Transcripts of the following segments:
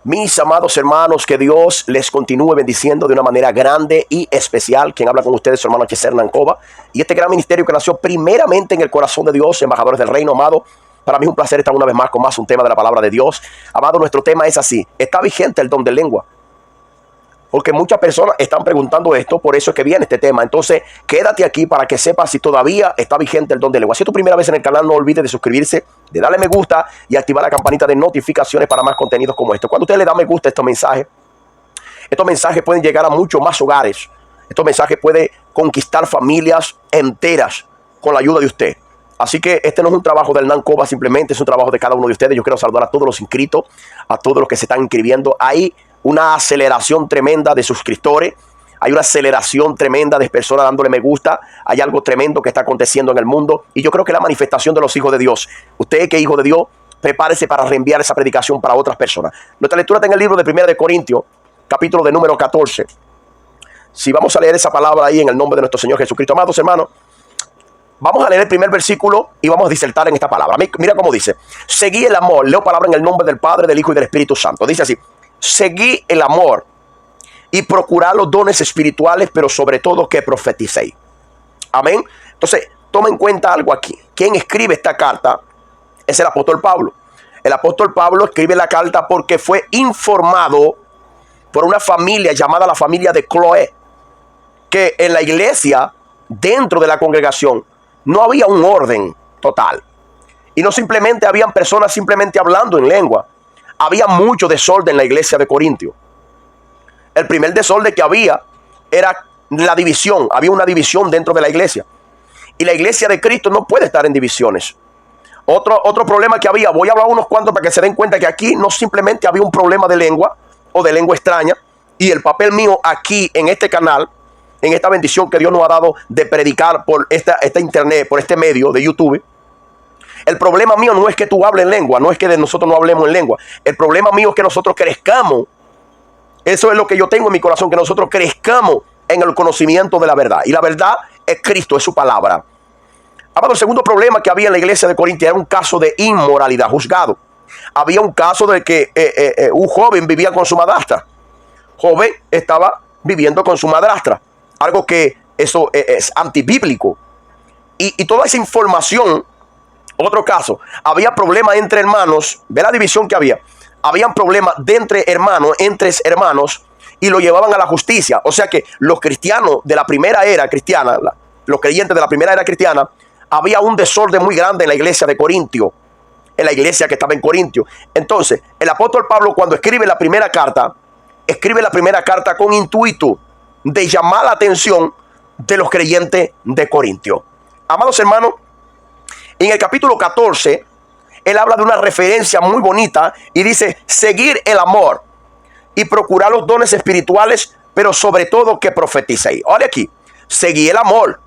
Mis amados hermanos, que Dios les continúe bendiciendo de una manera grande y especial. Quien habla con ustedes, su hermano Hernán Cova. Y este gran ministerio que nació primeramente en el corazón de Dios, embajadores del reino, amado. Para mí es un placer estar una vez más con más un tema de la palabra de Dios. Amado, nuestro tema es así. ¿Está vigente el don de lengua? Porque muchas personas están preguntando esto, por eso es que viene este tema. Entonces, quédate aquí para que sepas si todavía está vigente el don de lengua. Si es tu primera vez en el canal, no olvides de suscribirse, de darle me gusta y activar la campanita de notificaciones para más contenidos como este. Cuando usted le da me gusta a estos mensajes pueden llegar a muchos más hogares. Estos mensajes pueden conquistar familias enteras con la ayuda de usted. Así que este no es un trabajo del Hernán Cova, simplemente es un trabajo de cada uno de ustedes. Yo quiero saludar a todos los inscritos, a todos los que se están inscribiendo. Hay una aceleración tremenda de suscriptores. Hay una aceleración tremenda de personas dándole me gusta. Hay algo tremendo que está aconteciendo en el mundo. Y yo creo que la manifestación de los hijos de Dios. Usted que es hijo de Dios, prepárese para reenviar esa predicación para otras personas. Nuestra lectura está en el libro de 1 de Corintios, capítulo de número 14. Si vamos a leer esa palabra ahí en el nombre de nuestro Señor Jesucristo. Amados hermanos, vamos a leer el primer versículo y vamos a disertar en esta palabra. Mira cómo dice. Seguí el amor. Leo palabra en el nombre del Padre, del Hijo y del Espíritu Santo. Dice así. Seguí el amor y procurad los dones espirituales, pero sobre todo que profeticéis. Amén. Entonces, toma en cuenta algo aquí. Quien escribe esta carta es el apóstol Pablo. El apóstol Pablo escribe la carta porque fue informado por una familia llamada la familia de Cloé, que en la iglesia, dentro de la congregación, no había un orden total. Y no simplemente habían personas simplemente hablando en lengua. Había mucho desorden en la iglesia de Corintio. El primer desorden que había era la división. Había una división dentro de la iglesia. Y la iglesia de Cristo no puede estar en divisiones. Otro problema que había, voy a hablar unos cuantos para que se den cuenta que aquí no simplemente había un problema de lengua o de lengua extraña. Y el papel mío aquí en este canal, en esta bendición que Dios nos ha dado de predicar por esta internet, por este medio de YouTube. El problema mío no es que tú hables en lengua, no es que de nosotros no hablemos en lengua. El problema mío es que nosotros crezcamos. Eso es lo que yo tengo en mi corazón, que nosotros crezcamos en el conocimiento de la verdad. Y la verdad es Cristo, es su palabra. Amado, el segundo problema que había en la iglesia de Corinto era un caso de inmoralidad juzgado. Había un caso de que un joven vivía con su madrastra. Joven estaba viviendo con su madrastra. Algo que eso es antibíblico. Y toda esa información. Otro caso, había problemas entre hermanos. Ve la división que había. Habían problemas de entre hermanos y lo llevaban a la justicia. O sea que los cristianos de la primera era cristiana, los creyentes de la primera era cristiana, había un desorden muy grande en la iglesia de Corintio, en la iglesia que estaba en Corintio. Entonces, el apóstol Pablo, cuando escribe la primera carta con intuito de llamar la atención de los creyentes de Corintio. Amados hermanos, en el capítulo 14, él habla de una referencia muy bonita y dice, seguir el amor y procurar los dones espirituales, pero sobre todo que profeticéis. Ahora aquí, seguir el amor.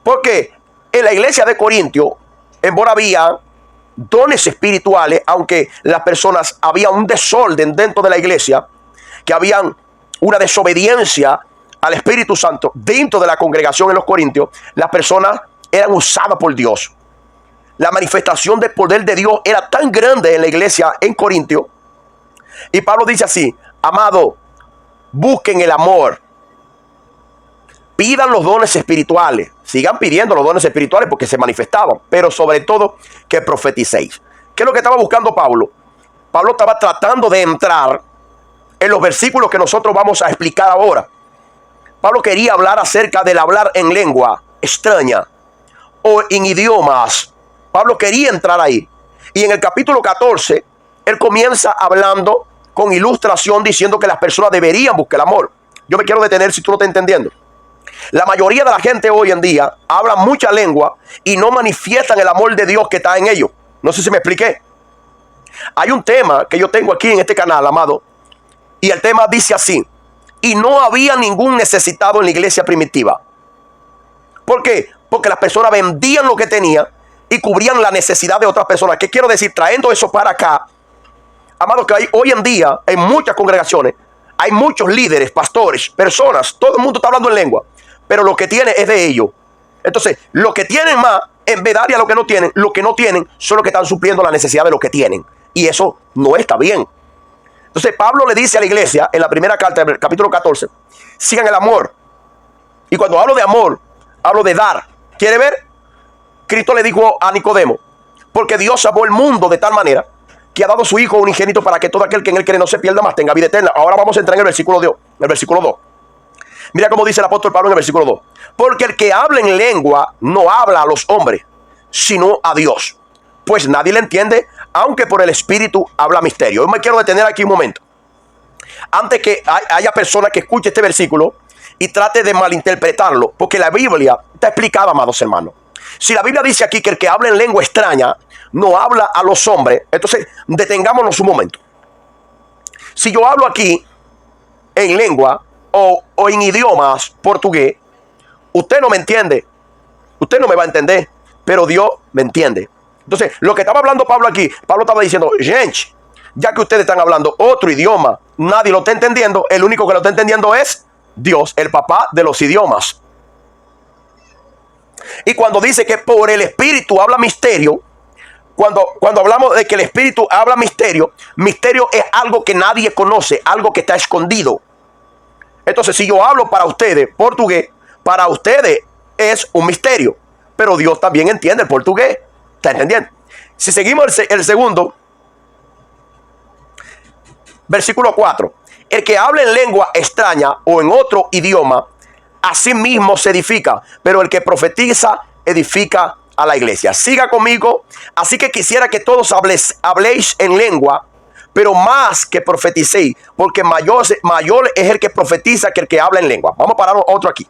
Porque en la iglesia de Corintio, en había dones espirituales, aunque las personas, había un desorden dentro de la iglesia, que habían una desobediencia al Espíritu Santo dentro de la congregación en los Corintios, las personas eran usadas por Dios. La manifestación del poder de Dios era tan grande en la iglesia en Corintio. Y Pablo dice así, amado, busquen el amor. Pidan los dones espirituales. Sigan pidiendo los dones espirituales porque se manifestaban. Pero sobre todo que profeticéis. ¿Qué es lo que estaba buscando Pablo? Pablo estaba tratando de entrar en los versículos que nosotros vamos a explicar ahora. Pablo quería hablar acerca del hablar en lengua extraña o en idiomas. Pablo quería entrar ahí. Y en el capítulo 14, él comienza hablando con ilustración diciendo que las personas deberían buscar el amor. Yo me quiero detener si tú no estás entendiendo. La mayoría de la gente hoy en día habla mucha lengua y no manifiestan el amor de Dios que está en ellos. No sé si me expliqué. Hay un tema que yo tengo aquí en este canal, amado. Y el tema dice así. Y no había ningún necesitado en la iglesia primitiva. ¿Por qué? Porque las personas vendían lo que tenían y cubrían la necesidad de otras personas. ¿Qué quiero decir? Trayendo eso para acá, amado, que hay hoy en día en muchas congregaciones, hay muchos líderes, pastores, personas, todo el mundo está hablando en lengua, pero lo que tiene es de ellos. Entonces, lo que tienen más, en vez de darle a lo que no tienen son los que están supliendo la necesidad de lo que tienen. Y eso no está bien. Entonces Pablo le dice a la iglesia en la primera carta, en el capítulo 14, sigan el amor. Y cuando hablo de amor, hablo de dar. ¿Quiere ver? Cristo le dijo a Nicodemo, porque Dios amó el mundo de tal manera que ha dado a su Hijo unigénito para que todo aquel que en él cree no se pierda más, tenga vida eterna. Ahora vamos a entrar en el versículo 2. Mira cómo dice el apóstol Pablo en el versículo 2. Porque el que habla en lengua no habla a los hombres, sino a Dios. Pues nadie le entiende, aunque por el Espíritu habla misterio. Yo me quiero detener aquí un momento. Antes que haya personas que escuchen este versículo y trate de malinterpretarlo, porque la Biblia está explicada, amados hermanos. Si la Biblia dice aquí que el que habla en lengua extraña no habla a los hombres, entonces detengámonos un momento. Si yo hablo aquí en lengua o en idiomas portugués, usted no me entiende, usted no me va a entender, pero Dios me entiende. Entonces, lo que estaba hablando Pablo aquí, Pablo estaba diciendo, gente, ya que ustedes están hablando otro idioma, nadie lo está entendiendo, el único que lo está entendiendo es Dios, el papá de los idiomas. Y cuando dice que por el Espíritu habla misterio, cuando hablamos de que el Espíritu habla misterio, misterio es algo que nadie conoce, algo que está escondido. Entonces, si yo hablo para ustedes portugués, para ustedes es un misterio, pero Dios también entiende el portugués. ¿Está entendiendo? Si seguimos el segundo, versículo 4. El que habla en lengua extraña o en otro idioma, a sí mismo se edifica, pero el que profetiza edifica a la iglesia. Siga conmigo. Así que quisiera que todos habléis en lengua, pero más que profeticéis, porque mayor es el que profetiza que el que habla en lengua. Vamos a parar otro aquí.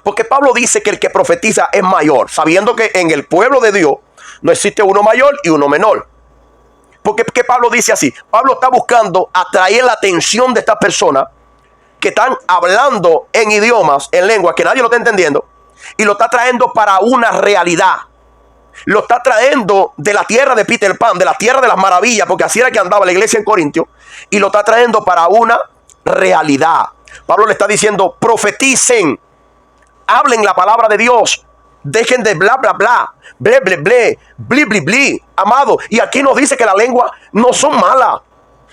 Porque Pablo dice que el que profetiza es mayor, sabiendo que en el pueblo de Dios no existe uno mayor y uno menor. Porque ¿qué Pablo dice así? Pablo está buscando atraer la atención de estas personas que están hablando en idiomas, en lenguas que nadie lo está entendiendo, y lo está trayendo para una realidad. Lo está trayendo de la tierra de Peter Pan, de la tierra de las maravillas, porque así era que andaba la iglesia en Corintio, y lo está trayendo para una realidad. Pablo le está diciendo, profeticen, hablen la palabra de Dios, dejen de bla, bla, bla, ble, ble, ble, bli, bli, bli, amado. Y aquí nos dice que las lenguas no son malas.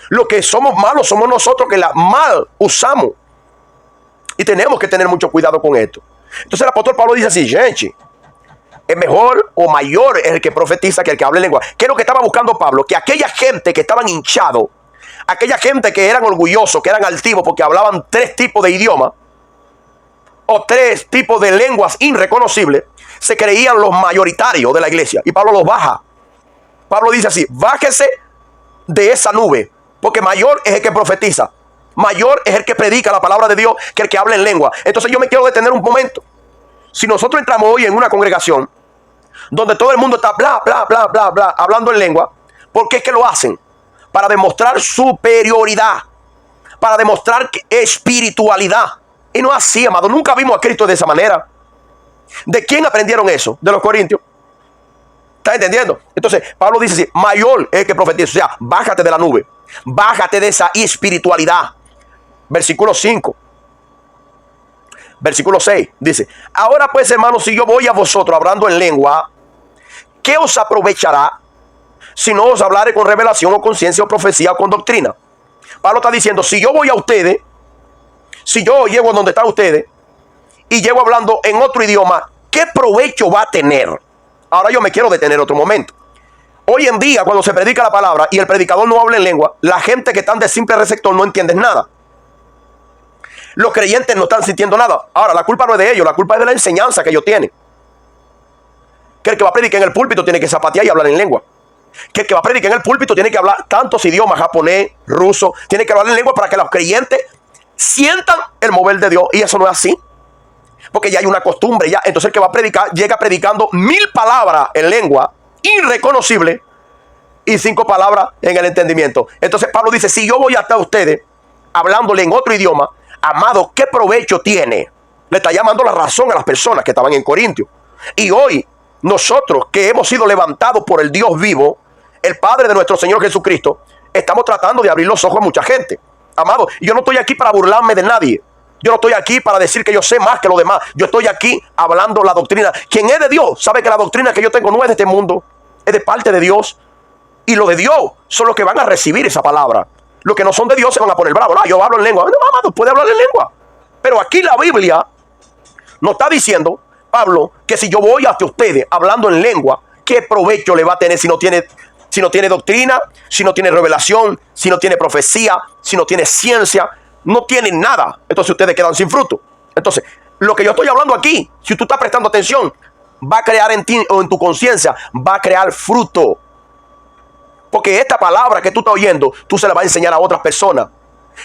Lo que somos malos somos nosotros que las mal usamos. Y tenemos que tener mucho cuidado con esto. Entonces el apóstol Pablo dice así, gente, es mejor o mayor es el que profetiza que el que habla en lengua. ¿Qué es lo que estaba buscando Pablo? Que aquella gente que estaban hinchados, aquella gente que eran orgullosos, que eran altivos porque hablaban 3 tipos de idiomas, o 3 tipos de lenguas irreconocibles, se creían los mayoritarios de la iglesia. Y Pablo los baja. Pablo dice así, bájese de esa nube, porque mayor es el que profetiza, mayor es el que predica la palabra de Dios que el que habla en lengua. Entonces yo me quiero detener un momento. Si nosotros entramos hoy en una congregación donde todo el mundo está bla, bla, bla, bla, bla, hablando en lengua, ¿por qué es que lo hacen? Para demostrar superioridad, para demostrar espiritualidad. Y no es así, amado. Nunca vimos a Cristo de esa manera. ¿De quién aprendieron eso? De los corintios. ¿Estás entendiendo? Entonces, Pablo dice así, mayor es el que profetiza. O sea, bájate de la nube. Bájate de esa espiritualidad. Versículo 5. Versículo 6. Dice, ahora pues, hermanos, si yo voy a vosotros hablando en lengua, ¿qué os aprovechará si no os hablaré con revelación o con ciencia o profecía o con doctrina? Pablo está diciendo, si yo voy a ustedes, si yo llego a donde están ustedes y llego hablando en otro idioma, ¿qué provecho va a tener? Ahora yo me quiero detener otro momento. Hoy en día, cuando se predica la palabra y el predicador no habla en lengua, la gente que están de simple receptor no entiende nada. Los creyentes no están sintiendo nada. Ahora, la culpa no es de ellos, la culpa es de la enseñanza que ellos tienen. Que el que va a predicar en el púlpito tiene que zapatear y hablar en lengua. Que el que va a predicar en el púlpito tiene que hablar tantos idiomas, japonés, ruso, tiene que hablar en lengua para que los creyentes sientan el mover de Dios. Y eso no es así. Porque ya hay una costumbre ya. Entonces el que va a predicar llega predicando 1000 palabras en lengua irreconocible y 5 palabras en el entendimiento. Entonces Pablo dice, si yo voy hasta ustedes hablándole en otro idioma, amado, ¿qué provecho tiene? Le está llamando la razón a las personas que estaban en Corintio. Y hoy nosotros que hemos sido levantados por el Dios vivo, el Padre de nuestro Señor Jesucristo, estamos tratando de abrir los ojos a mucha gente. Amado, yo no estoy aquí para burlarme de nadie. Yo no estoy aquí para decir que yo sé más que los demás. Yo estoy aquí hablando la doctrina. Quien es de Dios sabe que la doctrina que yo tengo no es de este mundo, es de parte de Dios. Y los de Dios son los que van a recibir esa palabra. Los que no son de Dios se van a poner bravos. No, yo hablo en lengua. No, amado, puede hablar en lengua. Pero aquí la Biblia nos está diciendo, Pablo, que si yo voy hacia ustedes hablando en lengua, ¿qué provecho le va a tener si no tiene doctrina, si no tiene revelación, si no tiene profecía, si no tiene ciencia? No tiene nada. Entonces ustedes quedan sin fruto. Entonces, lo que yo estoy hablando aquí, si tú estás prestando atención, va a crear en ti o en tu conciencia, va a crear fruto. Porque esta palabra que tú estás oyendo, tú se la vas a enseñar a otras personas.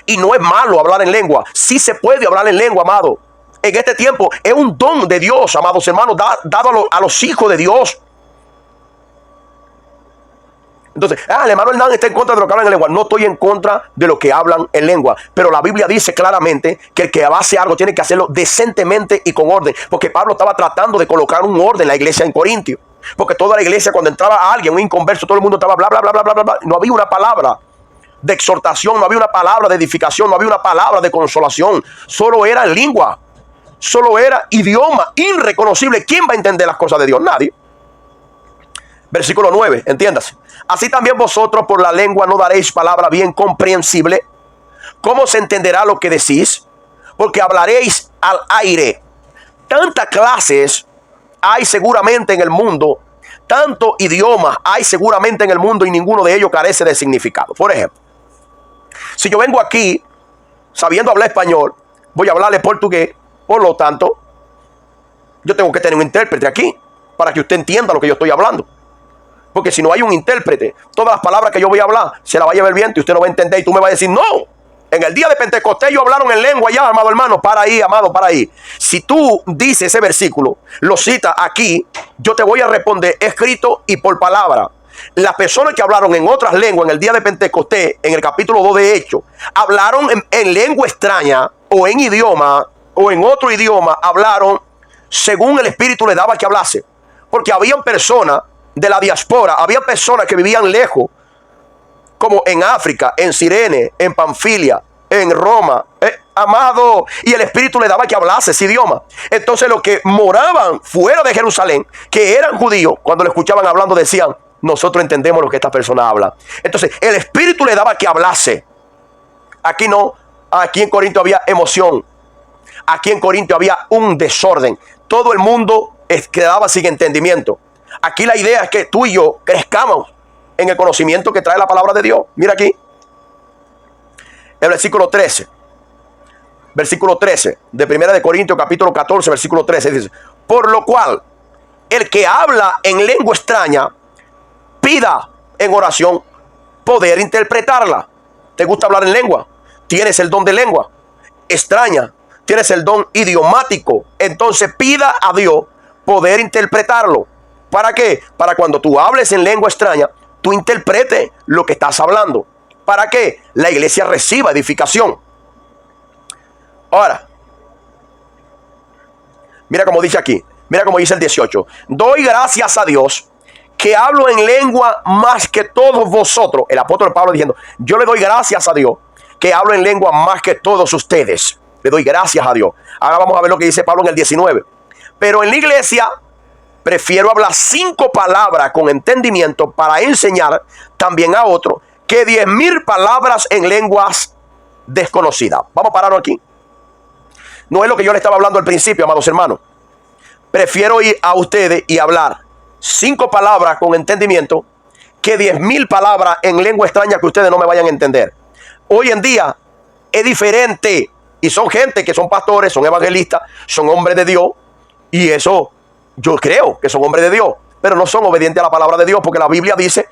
Y no es malo hablar en lengua. Sí se puede hablar en lengua, amado. En este tiempo es un don de Dios, amados hermanos, dado a los hijos de Dios. Entonces, el hermano Hernán está en contra de lo que hablan en lengua. No estoy en contra de lo que hablan en lengua. Pero la Biblia dice claramente que el que hace algo tiene que hacerlo decentemente y con orden. Porque Pablo estaba tratando de colocar un orden en la iglesia en Corintio. Porque toda la iglesia, cuando entraba alguien, un inconverso, todo el mundo estaba bla, bla, bla, bla, bla, bla. No había una palabra de exhortación, no había una palabra de edificación, no había una palabra de consolación. Solo era lengua. Solo era idioma irreconocible. ¿Quién va a entender las cosas de Dios? Nadie. Versículo 9, entiéndase. Así también vosotros por la lengua no daréis palabra bien comprensible. ¿Cómo se entenderá lo que decís? Porque hablaréis al aire. Tantas clases hay seguramente en el mundo, tanto idiomas hay seguramente en el mundo y ninguno de ellos carece de significado. Por ejemplo, si yo vengo aquí sabiendo hablar español, voy a hablarle portugués, por lo tanto, yo tengo que tener un intérprete aquí para que usted entienda lo que yo estoy hablando. Porque si no hay un intérprete, todas las palabras que yo voy a hablar se las va a llevar el viento y usted no va a entender y tú me vas a decir, no, en el día de Pentecostés ellos hablaron en lengua ya, amado hermano, para ahí, amado, para ahí. Si tú dices ese versículo, lo citas aquí, yo te voy a responder escrito y por palabra. Las personas que hablaron en otras lenguas en el día de Pentecostés, en el capítulo 2 de Hechos, hablaron en lengua extraña o en idioma o en otro idioma, hablaron según el Espíritu le daba que hablase. Porque habían personas de la diáspora, había personas que vivían lejos, como en África, en Cirene, en Panfilia, en Roma, amado, y el Espíritu le daba que hablase ese idioma. Entonces los que moraban fuera de Jerusalén, que eran judíos, cuando lo escuchaban hablando decían, nosotros entendemos lo que esta persona habla. Entonces el Espíritu le daba que hablase. Aquí no, aquí en Corinto había emoción, aquí en Corinto había un desorden, todo el mundo quedaba sin entendimiento. Aquí la idea es que tú y yo crezcamos en el conocimiento que trae la palabra de Dios. Mira aquí, el versículo 13. Versículo 13 de 1 Corintios capítulo 14, versículo 13 dice, por lo cual, el que habla en lengua extraña, pida en oración poder interpretarla. ¿Te gusta hablar en lengua? Tienes el don de lengua extraña, tienes el don idiomático. Entonces pida a Dios poder interpretarlo. ¿Para qué? Para cuando tú hables en lengua extraña, tú interpretes lo que estás hablando. ¿Para qué? La iglesia reciba edificación. Ahora, mira cómo dice aquí, mira cómo dice el 18. Doy gracias a Dios que hablo en lengua más que todos vosotros. El apóstol Pablo diciendo, yo le doy gracias a Dios que hablo en lengua más que todos ustedes. Le doy gracias a Dios. Ahora vamos a ver lo que dice Pablo en el 19. Pero en la iglesia prefiero hablar 5 palabras con entendimiento para enseñar también a otro que 10,000 palabras en lenguas desconocidas. Vamos a pararnos aquí. No es lo que yo le estaba hablando al principio, amados hermanos. Prefiero ir a ustedes y hablar 5 palabras con entendimiento que 10,000 palabras en lengua extraña que ustedes no me vayan a entender. Hoy en día es diferente. Y son gente que son pastores, son evangelistas, son hombres de Dios. Y eso yo creo que son hombres de Dios, pero no son obedientes a la palabra de Dios, porque la Biblia dice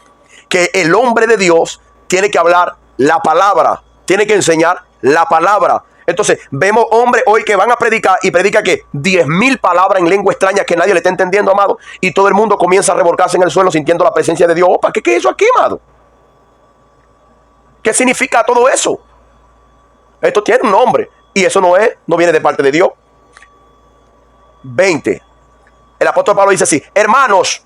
que el hombre de Dios tiene que hablar la palabra, tiene que enseñar la palabra. Entonces vemos hombres hoy que van a predicar y predica que 10,000 palabras en lengua extraña que nadie le está entendiendo, amado, y todo el mundo comienza a revolcarse en el suelo sintiendo la presencia de Dios. Opa, ¿qué es eso aquí, amado? ¿Qué significa todo eso? Esto tiene un nombre y eso no viene de parte de Dios. 20. El apóstol Pablo dice así, hermanos,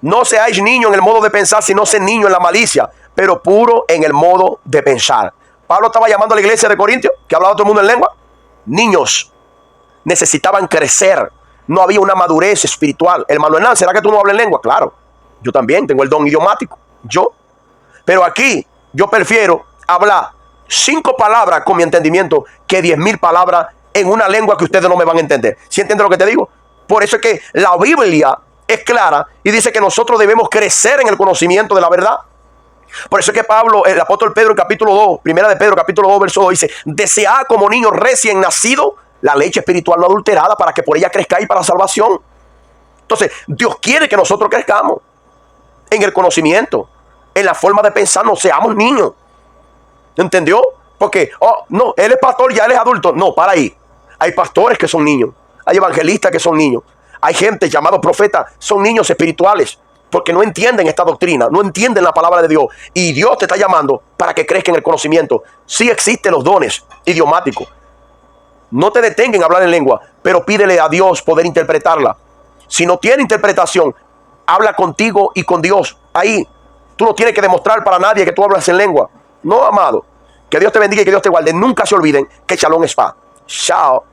no seáis niños en el modo de pensar, sino sed niños en la malicia, pero puro en el modo de pensar. Pablo estaba llamando a la iglesia de Corintios, que hablaba todo el mundo en lengua, niños. Necesitaban crecer, no había una madurez espiritual. Hermano Hernán, ¿será que tú no hablas en lengua? Claro, yo también tengo el don idiomático, yo. Pero aquí yo prefiero hablar 5 palabras con mi entendimiento que 10,000 palabras en una lengua que ustedes no me van a entender. ¿Sí entienden lo que te digo? Por eso es que la Biblia es clara y dice que nosotros debemos crecer en el conocimiento de la verdad. Por eso es que Pablo, el apóstol Pedro, en capítulo 2, primera de Pedro, capítulo 2, verso 2, dice: desead como niños recién nacidos la leche espiritual no adulterada, para que por ella crezcáis para la salvación. Entonces, Dios quiere que nosotros crezcamos en el conocimiento, en la forma de pensar, no seamos niños. ¿Entendió? Porque, oh, no, él es pastor, ya él es adulto. No, para ahí. Hay pastores que son niños, hay evangelistas que son niños, hay gente llamados profetas, son niños espirituales, porque no entienden esta doctrina, no entienden la palabra de Dios. Y Dios te está llamando para que crezca en el conocimiento. Sí existen los dones idiomáticos. No te detengan en hablar en lengua, pero pídele a Dios poder interpretarla. Si no tiene interpretación, habla contigo y con Dios. Ahí, tú no tienes que demostrar para nadie que tú hablas en lengua. No, amado. Que Dios te bendiga y que Dios te guarde. Nunca se olviden que Shalom es paz. Chao.